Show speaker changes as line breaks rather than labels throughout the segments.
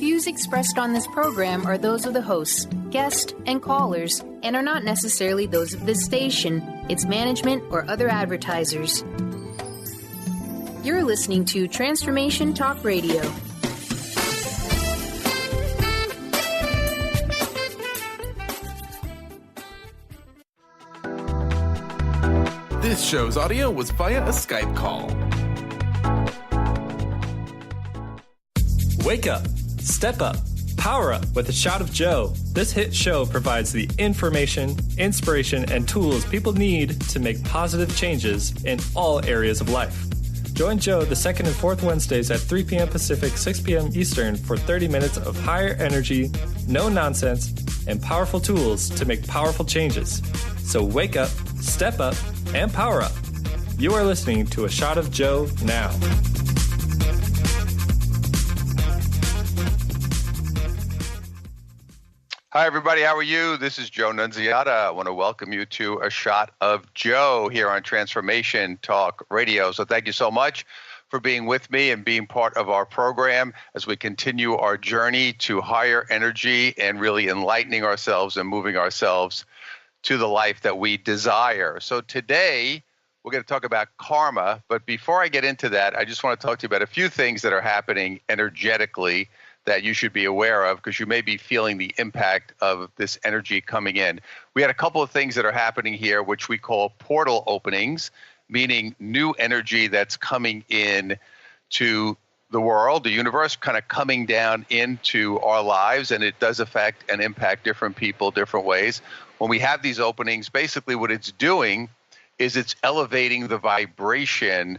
views expressed on this program are those of the hosts, guests, and callers, and are not necessarily those of this station, its management, or other advertisers. You're listening to Transformation Talk Radio.
This show's audio was via a Skype call.
Wake up, step up, power up with a shot of Joe. This hit show provides the information, inspiration, and tools people need to make positive changes in all areas of life. Join Joe the second and fourth Wednesdays at 3 p.m. Pacific, 6 p.m. Eastern for 30 minutes of higher energy, no nonsense, and powerful tools to make powerful changes. So wake up, step up, and power up. You are listening to A Shot of Joe now.
Hi, everybody. How are you? This is Joe Nunziata. I want to welcome you to A Shot of Joe here on Transformation Talk Radio. So thank you so much for being with me and being part of our program as we continue our journey to higher energy and really enlightening ourselves and moving ourselves to the life that we desire. So today, we're going to talk about karma. But before I get into that, I just want to talk to you about a few things that are happening energetically that you should be aware of, because you may be feeling the impact of this energy coming in. We had a couple of things that are happening here, which we call portal openings, meaning new energy that's coming in to the world, the universe, kind of coming down into our lives, and it does affect and impact different people different ways. When we have these openings, basically what it's doing is it's elevating the vibration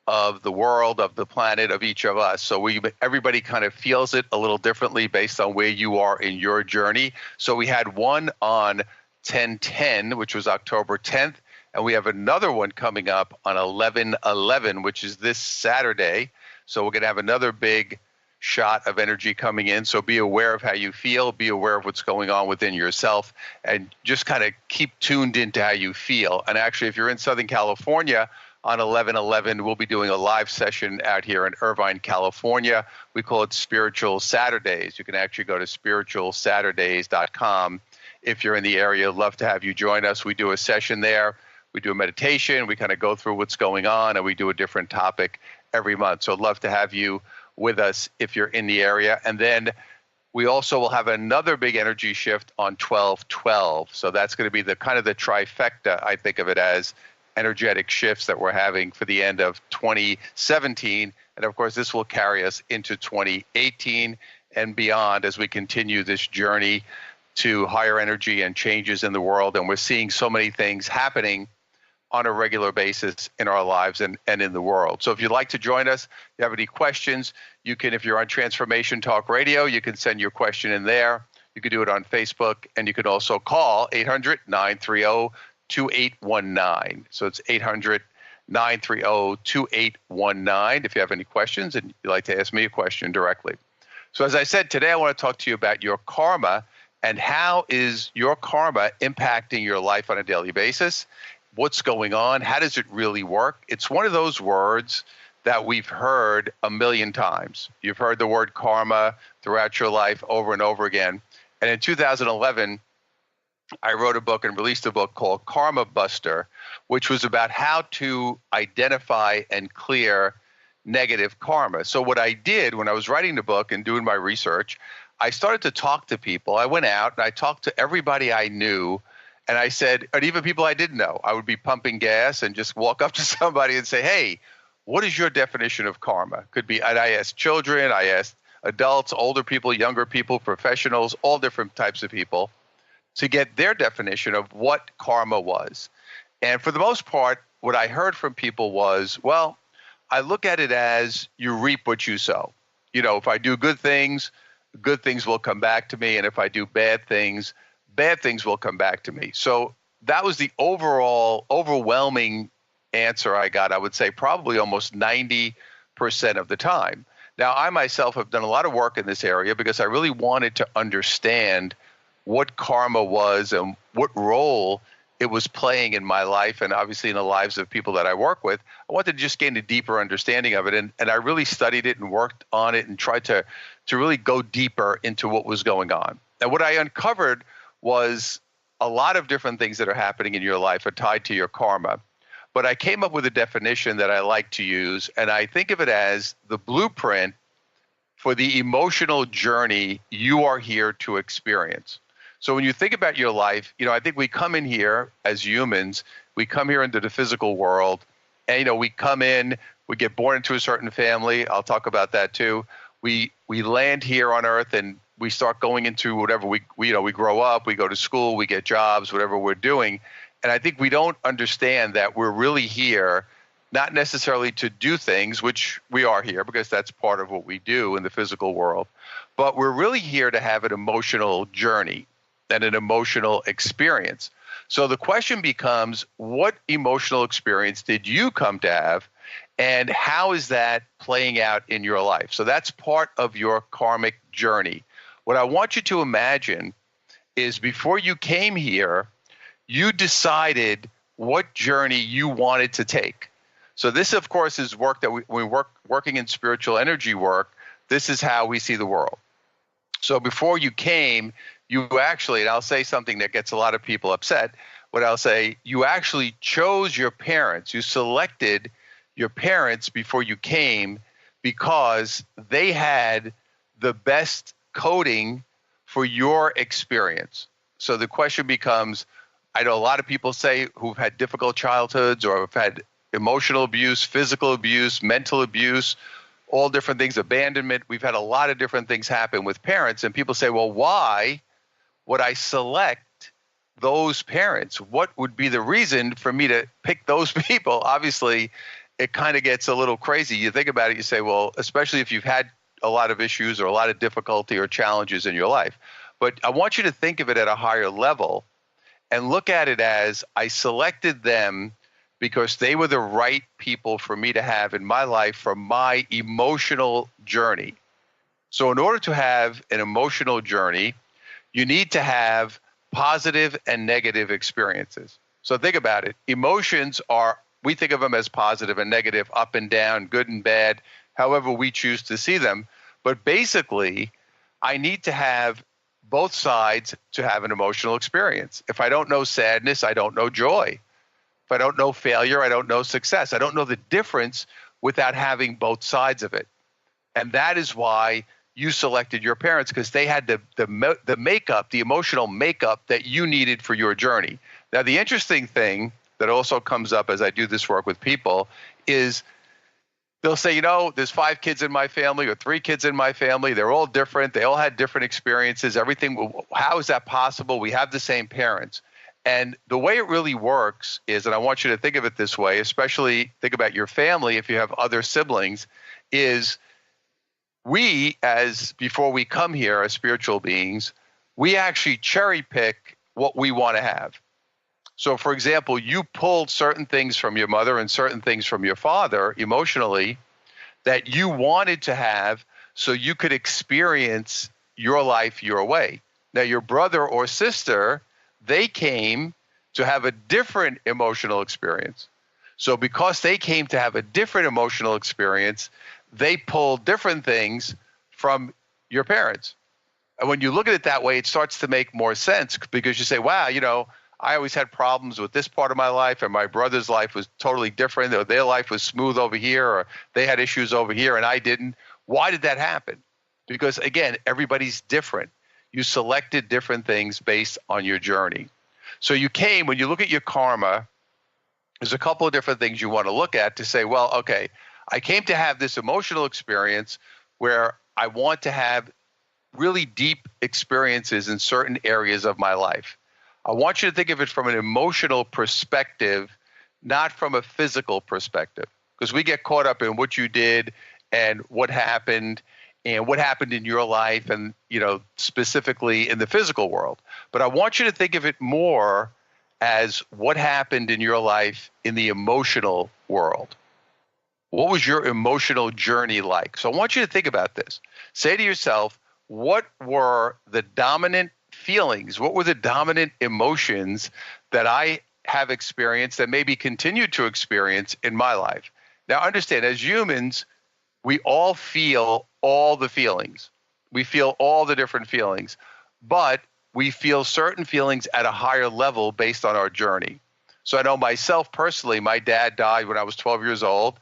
of the world, of the planet, of each of us. So everybody kind of feels it a little differently based on where you are in your journey. So we had one on 10/10, which was October 10th, and we have another one coming up on 11/11, which is this Saturday. So we're going to have another big shot of energy coming in. So be aware of how you feel, be aware of what's going on within yourself, and just kind of keep tuned into how you feel. And actually, if you're in Southern California, on 11/11, we'll be doing a live session out here in Irvine, California. We call it Spiritual Saturdays. You can actually go to spiritualsaturdays.com if you're in the area. Love to have you join us. We do a session there. We do a meditation. We kind of go through what's going on, and we do a different topic every month. So I'd love to have you with us if you're in the area. And then we also will have another big energy shift on 12/12. So that's going to be the kind of the trifecta, I think of it as, energetic shifts that we're having for the end of 2017. And of course, this will carry us into 2018 and beyond as we continue this journey to higher energy and changes in the world. And we're seeing so many things happening on a regular basis in our lives and in the world. So if you'd like to join us, if you have any questions, you can, if you're on Transformation Talk Radio, you can send your question in there. You can do it on Facebook, and you can also call 800-930-2819. So it's 800-930-2819 if you have any questions and you'd like to ask me a question directly. So as I said, today I want to talk to you about your karma and how is your karma impacting your life on a daily basis. What's going on? How does it really work? It's one of those words that we've heard a million times. You've heard the word karma throughout your life over and over again. And in 2011, I wrote a book and released a book called Karma Buster, which was about how to identify and clear negative karma. So what I did when I was writing the book and doing my research, I started to talk to people. I went out and I talked to everybody I knew, and I said, and even people I didn't know, I would be pumping gas and just walk up to somebody and say, hey, what is your definition of karma? Could be, and I asked children, I asked adults, older people, younger people, professionals, all different types of people, to get their definition of what karma was. And for the most part, what I heard from people was, well, I look at it as you reap what you sow. You know, if I do good things will come back to me. And if I do bad things will come back to me. So that was the overwhelming answer I got, I would say probably almost 90% of the time. Now, I myself have done a lot of work in this area because I really wanted to understand what karma was and what role it was playing in my life and obviously in the lives of people that I work with. I wanted to just gain a deeper understanding of it. And I really studied it and worked on it and tried to really go deeper into what was going on. And what I uncovered was a lot of different things that are happening in your life are tied to your karma. But I came up with a definition that I like to use, and I think of it as the blueprint for the emotional journey you are here to experience. So when you think about your life, I think we come in here as humans, we come here into the physical world, and, we come in, we get born into a certain family. I'll talk about that too. We land here on earth and we start going into whatever we grow up, we go to school, we get jobs, whatever we're doing. And I think we don't understand that we're really here, not necessarily to do things, which we are here because that's part of what we do in the physical world, but we're really here to have an emotional journey and an emotional experience. So the question becomes, what emotional experience did you come to have, and how is that playing out in your life? So that's part of your karmic journey. What I want you to imagine is before you came here, you decided what journey you wanted to take. So this, of course, is work that working in spiritual energy work. This is how we see the world. So before you came, you actually, and I'll say something that gets a lot of people upset, but I'll say you actually chose your parents. You selected your parents before you came because they had the best coding for your experience. So the question becomes, I know a lot of people say who've had difficult childhoods or have had emotional abuse, physical abuse, mental abuse, all different things, abandonment. We've had a lot of different things happen with parents, and people say, well, why would I select those parents? What would be the reason for me to pick those people? Obviously, it kind of gets a little crazy. You think about it, you say, well, especially if you've had a lot of issues or a lot of difficulty or challenges in your life. But I want you to think of it at a higher level and look at it as I selected them because they were the right people for me to have in my life for my emotional journey. So in order to have an emotional journey, you need to have positive and negative experiences. So think about it. Emotions we think of them as positive and negative, up and down, good and bad, however we choose to see them. But basically, I need to have both sides to have an emotional experience. If I don't know sadness, I don't know joy. If I don't know failure, I don't know success. I don't know the difference without having both sides of it. And that is why you selected your parents, because they had the makeup, the emotional makeup that you needed for your journey. Now, the interesting thing that also comes up as I do this work with people is they'll say, there's 5 kids in my family or 3 kids in my family. They're all different. They all had different experiences. Everything. How is that possible? We have the same parents. And the way it really works is, and I want you to think of it this way, especially think about your family if you have other siblings, is we, before we come here as spiritual beings, we actually cherry pick what we want to have. So, for example, you pulled certain things from your mother and certain things from your father emotionally that you wanted to have so you could experience your life your way. Now, your brother or sister, they came to have a different emotional experience. So because they came to have a different emotional experience, they pulled different things from your parents. And when you look at it that way, it starts to make more sense because you say, wow, I always had problems with this part of my life and my brother's life was totally different, or their life was smooth over here, or they had issues over here and I didn't. Why did that happen? Because again, everybody's different. You selected different things based on your journey. So when you look at your karma, there's a couple of different things you want to look at to say, well, okay, I came to have this emotional experience where I want to have really deep experiences in certain areas of my life. I want you to think of it from an emotional perspective, not from a physical perspective, because we get caught up in what you did and what happened in your life and, specifically in the physical world. But I want you to think of it more as what happened in your life in the emotional world. What was your emotional journey like? So I want you to think about this. Say to yourself, what were the dominant feelings? What were the dominant emotions that I have experienced and maybe continue to experience in my life. Now, understand, as humans, we all feel all the feelings. We feel all the different feelings, but we feel certain feelings at a higher level based on our journey. So I know myself personally, my dad died when I was 12 years old,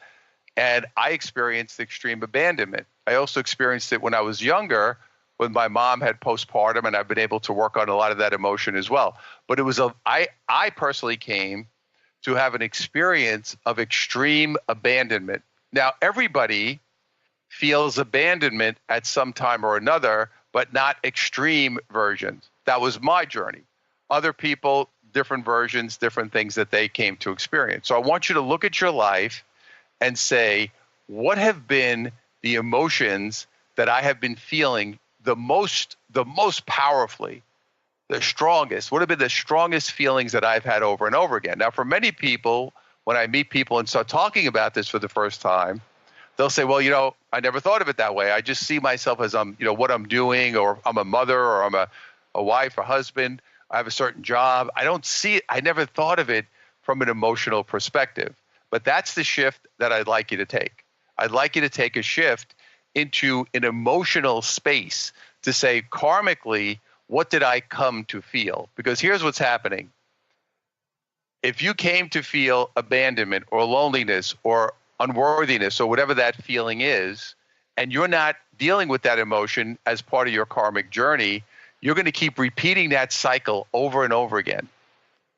and I experienced extreme abandonment. I also experienced it when I was younger, when my mom had postpartum, and I've been able to work on a lot of that emotion as well. But it was I personally came to have an experience of extreme abandonment. Now, everybody feels abandonment at some time or another, but not extreme versions. That was my journey. Other people, different versions, different things that they came to experience. So I want you to look at your life and say, what have been the emotions that I have been feeling the most powerfully, the strongest? What have been the strongest feelings that I've had over and over again? Now, for many people, when I meet people and start talking about this for the first time, they'll say, well, I never thought of it that way. I just see myself as what I'm doing, or I'm a mother, or I'm a wife, a husband. I have a certain job. I don't see it. I never thought of it from an emotional perspective. But that's the shift that I'd like you to take. I'd like you to take a shift into an emotional space to say, karmically, what did I come to feel? Because here's what's happening. If you came to feel abandonment or loneliness or unworthiness or whatever that feeling is, and you're not dealing with that emotion as part of your karmic journey, you're going to keep repeating that cycle over and over again.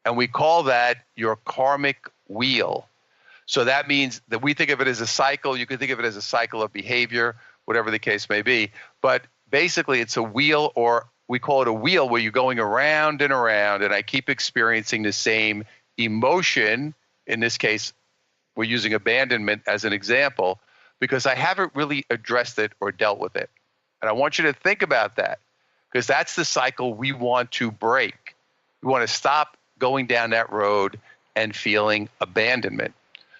And we call that your karmic wheel. So that means that we think of it as a cycle. You can think of it as a cycle of behavior, whatever the case may be. But basically, it's a wheel, or we call it a wheel, where you're going around and around, and I keep experiencing the same emotion. In this case, we're using abandonment as an example, because I haven't really addressed it or dealt with it. And I want you to think about that, because that's the cycle we want to break. We want to stop going down that road and feeling abandonment.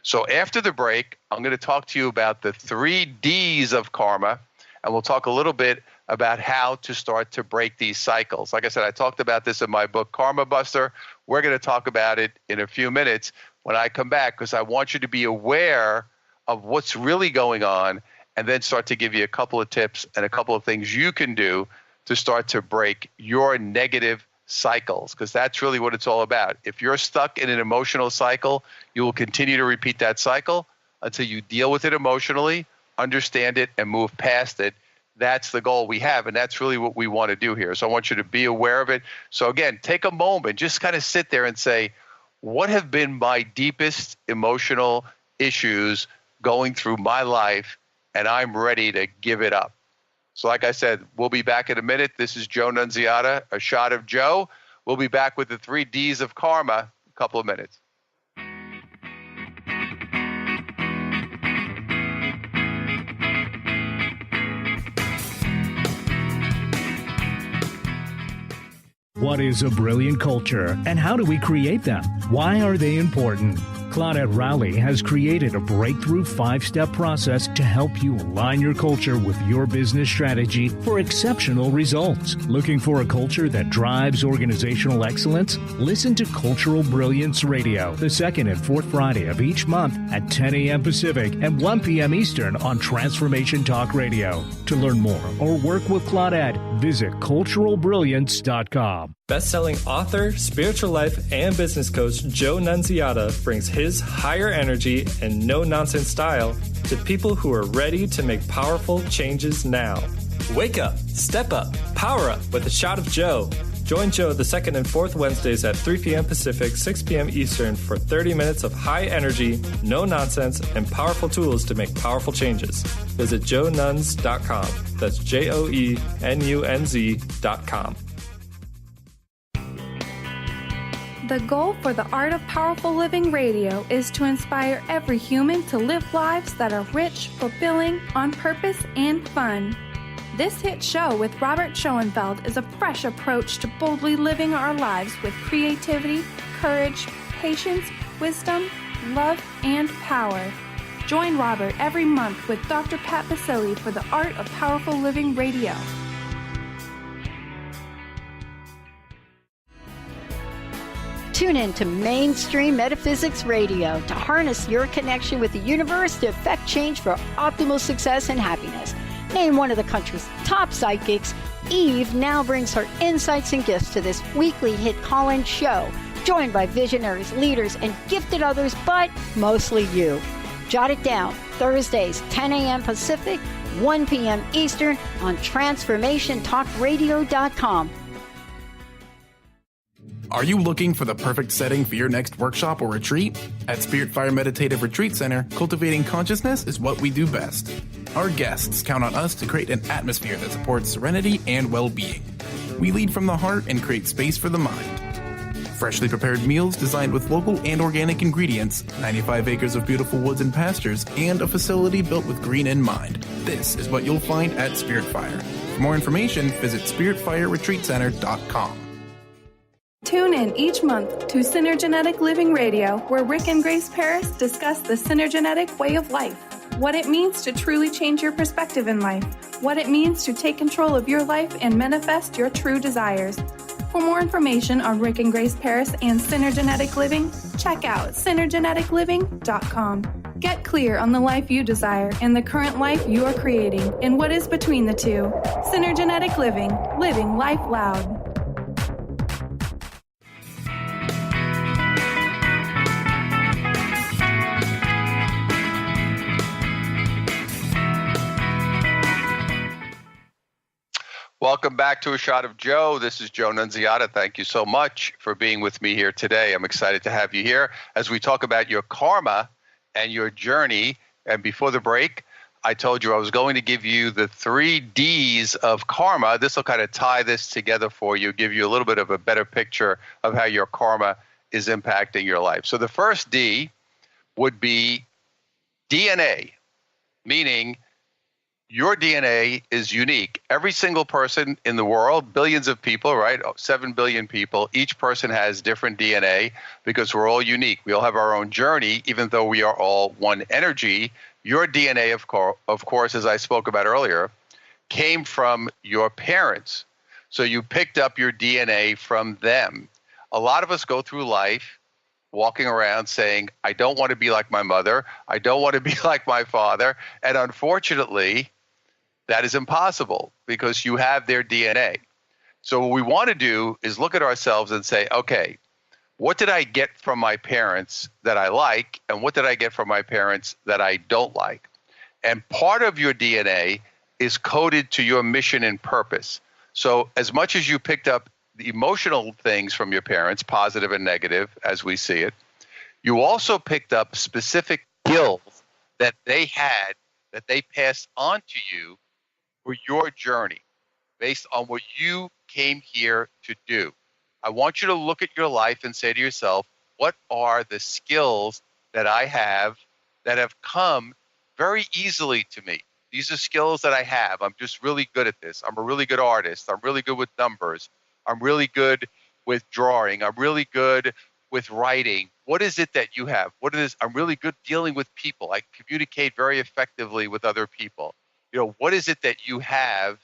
So after the break, I'm going to talk to you about the 3 Ds of karma, and we'll talk a little bit about how to start to break these cycles. Like I said, I talked about this in my book, Karma Buster. We're going to talk about it in a few minutes when I come back, because I want you to be aware of what's really going on, and then start to give you a couple of tips and a couple of things you can do to start to break your negative cycles, because that's really what it's all about. If you're stuck in an emotional cycle, you will continue to repeat that cycle until you deal with it emotionally, understand it, and move past it. That's the goal we have, and that's really what we want to do here. So I want you to be aware of it. So again, take a moment, just kind of sit there and say, what have been my deepest emotional issues going through my life, and I'm ready to give it up. So like I said, we'll be back in a minute. This is Joe Nunziata, a shot of Joe. We'll be back with the 3 Ds of karma in a couple of minutes.
What is a brilliant culture, and how do we create them? Why are they important? Claudette Rowley has created a breakthrough 5-step process to help you align your culture with your business strategy for exceptional results. Looking for a culture that drives organizational excellence? Listen to Cultural Brilliance Radio, the second and fourth Friday of each month at 10 a.m. Pacific and 1 p.m. Eastern on Transformation Talk Radio. To learn more or work with Claudette, visit culturalbrilliance.com.
Best-selling author, spiritual life, and business coach Joe Nunziata brings his higher energy and no-nonsense style to people who are ready to make powerful changes now. Wake up, step up, power up with a shot of Joe. Join Joe the second and fourth Wednesdays at 3 p.m. Pacific, 6 p.m. Eastern for 30 minutes of high energy, no nonsense, and powerful tools to make powerful changes. Visit joenunz.com. That's JOENUNZ.com.
The goal for the Art of Powerful Living Radio is to inspire every human to live lives that are rich, fulfilling, on purpose, and fun. This hit show with Robert Schoenfeld is a fresh approach to boldly living our lives with creativity, courage, patience, wisdom, love, and power. Join Robert every month with Dr. Pat Basilli for the Art of Powerful Living Radio.
Tune in to Mainstream Metaphysics Radio to harness your connection with the universe to effect change for optimal success and happiness. Named one of the country's top psychics, Eve now brings her insights and gifts to this weekly hit call-in show, joined by visionaries, leaders, and gifted others, but mostly you. Jot it down, Thursdays, 10 a.m. Pacific, 1 p.m. Eastern on TransformationTalkRadio.com.
Are you looking for the perfect setting for your next workshop or retreat? At Spirit Fire Meditative Retreat Center, cultivating consciousness is what we do best. Our guests count on us to create an atmosphere that supports serenity and well-being. We lead from the heart and create space for the mind. Freshly prepared meals designed with local and organic ingredients, 95 acres of beautiful woods and pastures, and a facility built with green in mind. This is what you'll find at Spirit Fire. For more information, visit spiritfireretreatcenter.com.
Tune in each month to Synergenetic Living Radio, where Rick and Grace Paris discuss the synergenetic way of life, what it means to truly change your perspective in life, what it means to take control of your life and manifest your true desires. For more information on Rick and Grace Paris and Synergenetic Living, check out synergeticliving.com. Get clear on the life you desire and the current life you are creating and what is between the two. Synergenetic Living, living life loud.
Welcome back to A Shot of Joe. This is Joe Nunziata. Thank you so much for being with me here today. I'm excited to have you here as we talk about your karma and your journey. And before the break, I told you I was going to give you the 3 Ds of karma. This will kind of tie this together for you, give you a little bit of a better picture of how your karma is impacting your life. So the first D would be DNA, meaning your DNA is unique. Every single person in the world, billions of people, right? 7 billion people, each person has different DNA because we're all unique. We all have our own journey, even though we are all one energy. Your DNA, of course, as I spoke about earlier, came from your parents. So you picked up your DNA from them. A lot of us go through life walking around saying, I don't want to be like my mother. I don't want to be like my father. And unfortunately, that is impossible because you have their DNA. So what we want to do is look at ourselves and say, okay, what did I get from my parents that I like? And what did I get from my parents that I don't like? And part of your DNA is coded to your mission and purpose. So as much as you picked up the emotional things from your parents, positive and negative, as we see it, you also picked up specific skills that they had, that they passed on to you for your journey based on what you came here to do. I want you to look at your life and say to yourself, what are the skills that I have that have come very easily to me? These are skills that I have. I'm just really good at this. I'm a really good artist. I'm really good with numbers. I'm really good with drawing. I'm really good with writing. What is it that you have? I'm really good dealing with people. I communicate very effectively with other people. What is it that you have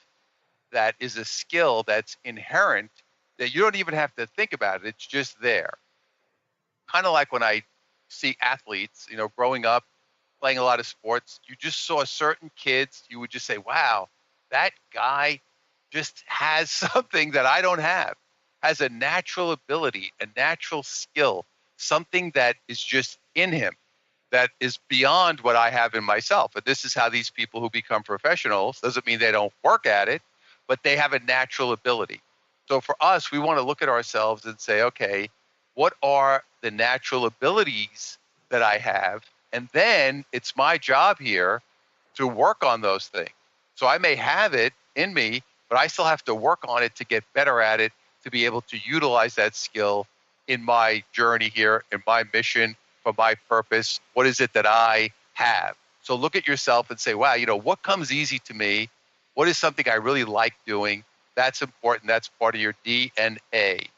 that is a skill that's inherent that you don't even have to think about it? It's just there. Kind of like when I see athletes, growing up, playing a lot of sports, you just saw certain kids, you would just say, wow, that guy just has something that I don't have, has a natural ability, a natural skill, something that is just in him, that is beyond what I have in myself. And this is how these people who become professionals, doesn't mean they don't work at it, but they have a natural ability. So for us, we want to look at ourselves and say, okay, what are the natural abilities that I have? And then it's my job here to work on those things. So I may have it in me, but I still have to work on it to get better at it, to be able to utilize that skill in my journey here, in my mission, for my purpose. What is it that I have? So look at yourself and say, wow, what comes easy to me? What is something I really like doing? That's important. That's part of your DNA.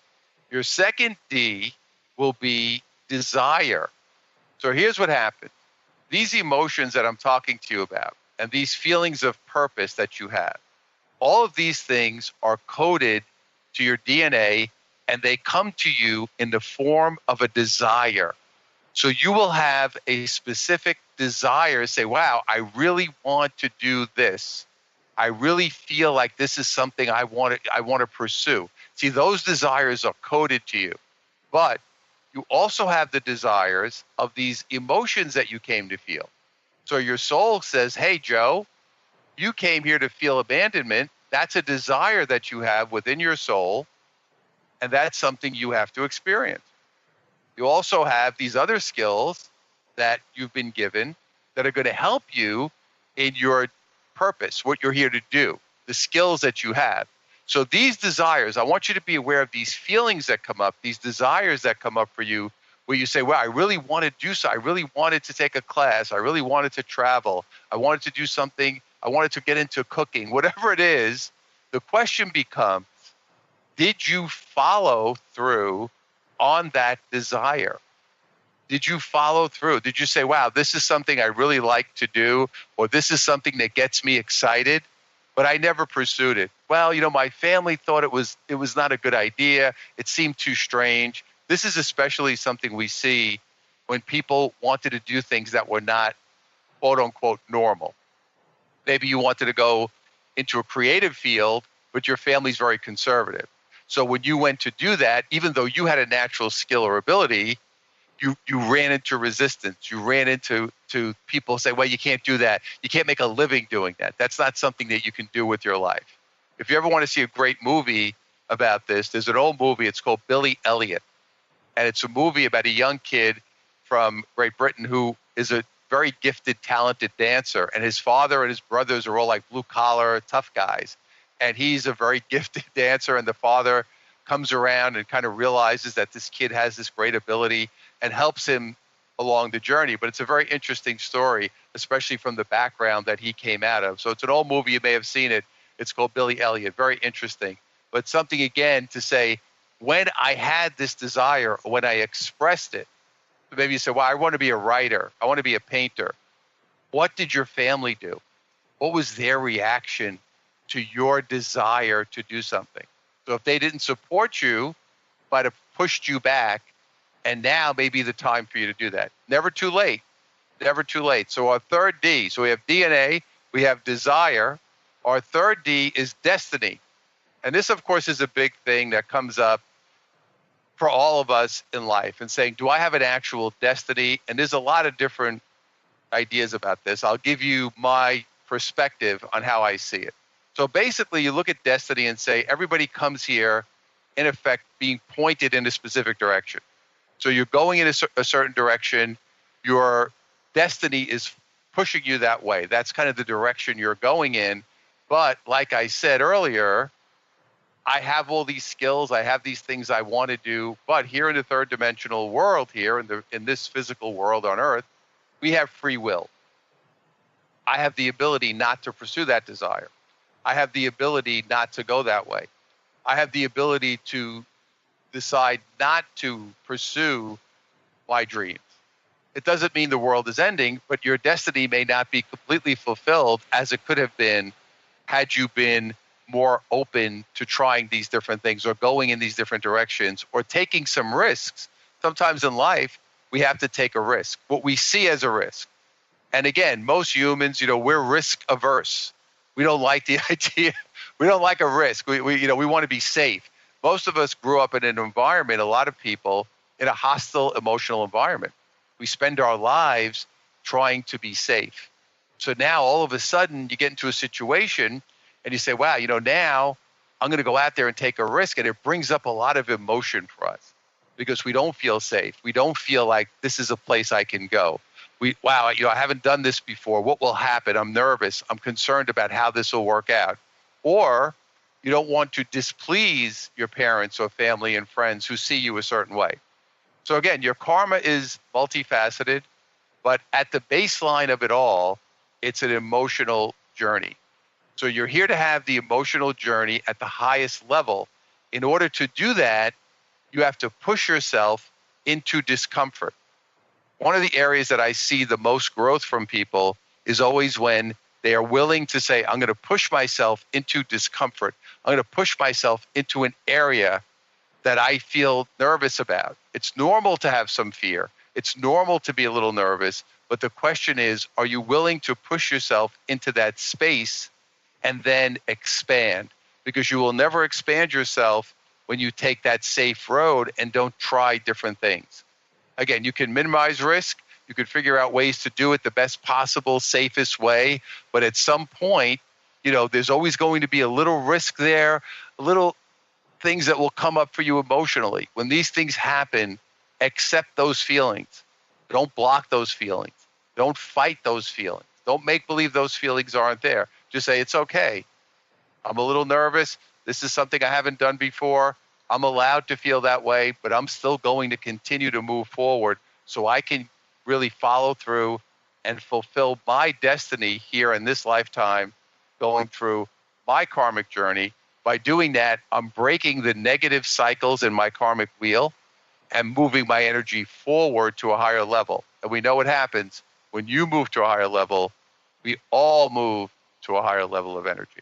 Your second D will be desire. So here's what happens. These emotions that I'm talking to you about and these feelings of purpose that you have, all of these things are coded to your DNA and they come to you in the form of a desire. So you will have a specific desire, say, wow, I really want to do this. I really feel like this is something I want to pursue. See, those desires are coded to you. But you also have the desires of these emotions that you came to feel. So your soul says, hey, Joe, you came here to feel abandonment. That's a desire that you have within your soul, and that's something you have to experience. You also have these other skills that you've been given that are going to help you in your purpose, what you're here to do, the skills that you have. So these desires, I want you to be aware of these feelings that come up, these desires that come up for you, where you say, well, I really want to do so. I really wanted to take a class. I really wanted to travel. I wanted to do something. I wanted to get into cooking, whatever it is. The question becomes, did you follow through on that desire? Did you follow through? Did you say, wow, this is something I really like to do, or this is something that gets me excited, but I never pursued it? Well, my family thought it was not a good idea. It seemed too strange. This is especially something we see when people wanted to do things that were not, quote unquote, normal. Maybe you wanted to go into a creative field, but your family's very conservative. So when you went to do that, even though you had a natural skill or ability, you ran into resistance. You ran into people say, well, you can't do that. You can't make a living doing that. That's not something that you can do with your life. If you ever want to see a great movie about this, there's an old movie. It's called Billy Elliot. And it's a movie about a young kid from Great Britain who is a very gifted, talented dancer. And his father and his brothers are all like blue-collar, tough guys. And he's a very gifted dancer. And the father comes around and kind of realizes that this kid has this great ability and helps him along the journey. But it's a very interesting story, especially from the background that he came out of. So it's an old movie. You may have seen it. It's called Billy Elliot. Very interesting. But something, again, to say, when I had this desire, when I expressed it, maybe you say, well, I want to be a writer. I want to be a painter. What did your family do? What was their reaction to your desire to do something? So if they didn't support you, might have pushed you back, and now may be the time for you to do that. Never too late. Never too late. So our third D, so we have DNA, we have desire. Our third D is destiny. And this, of course, is a big thing that comes up for all of us in life, and saying, do I have an actual destiny? And there's a lot of different ideas about this. I'll give you my perspective on how I see it. So basically, you look at destiny and say, everybody comes here, in effect, being pointed in a specific direction. So you're going in a certain direction. Your destiny is pushing you that way. That's kind of the direction you're going in. But like I said earlier, I have all these skills. I have these things I want to do. But here in the third dimensional world, here in this physical world on Earth, we have free will. I have the ability not to pursue that desire. I have the ability not to go that way. I have the ability to decide not to pursue my dreams. It doesn't mean the world is ending, but your destiny may not be completely fulfilled as it could have been had you been more open to trying these different things, or going in these different directions, or taking some risks. Sometimes in life, we have to take a risk, what we see as a risk. And again, most humans, we're risk averse. We don't like the idea. We don't like a risk. We want to be safe. Most of us grew up in an environment, a lot of people, in a hostile emotional environment. We spend our lives trying to be safe. So now all of a sudden you get into a situation and you say, wow, now I'm going to go out there and take a risk. And it brings up a lot of emotion for us because we don't feel safe. We don't feel like this is a place I can go. I haven't done this before. What will happen? I'm nervous. I'm concerned about how this will work out. Or you don't want to displease your parents or family and friends who see you a certain way. So again, your karma is multifaceted, but at the baseline of it all, it's an emotional journey. So you're here to have the emotional journey at the highest level. In order to do that, you have to push yourself into discomfort. One of the areas that I see the most growth from people is always when they are willing to say, I'm going to push myself into discomfort. I'm going to push myself into an area that I feel nervous about. It's normal to have some fear. It's normal to be a little nervous. But the question is, are you willing to push yourself into that space and then expand? Because you will never expand yourself when you take that safe road and don't try different things. Again, you can minimize risk. You can figure out ways to do it the best possible, safest way. But at some point, there's always going to be a little risk there, a little things that will come up for you emotionally. When these things happen, accept those feelings. Don't block those feelings. Don't fight those feelings. Don't make believe those feelings aren't there. Just say, it's okay. I'm a little nervous. This is something I haven't done before. I'm allowed to feel that way, but I'm still going to continue to move forward so I can really follow through and fulfill my destiny here in this lifetime, going through my karmic journey. By doing that, I'm breaking the negative cycles in my karmic wheel and moving my energy forward to a higher level. And we know what happens when you move to a higher level. We all move to a higher level of energy.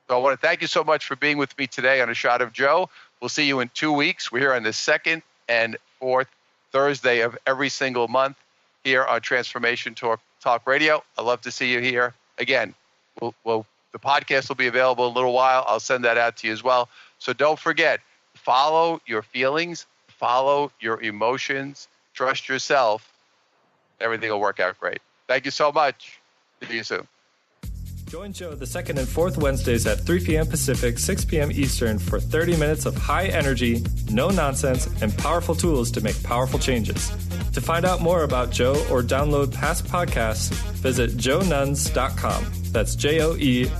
So I want to thank you so much for being with me today on A Shot of Joe. We'll see you in 2 weeks. We're here on the second and fourth Thursday of every single month here on Transformation Talk Radio. I'd love to see you here. Again, the podcast will be available in a little while. I'll send that out to you as well. So don't forget, follow your feelings, follow your emotions, trust yourself. Everything will work out great. Thank you so much. See you soon.
Join Joe the second and fourth Wednesdays at 3 p.m. Pacific, 6 p.m. Eastern for 30 minutes of high energy, no nonsense, and powerful tools to make powerful changes. To find out more about Joe or download past podcasts, visit joenunz.com. That's JOENUNZ.com.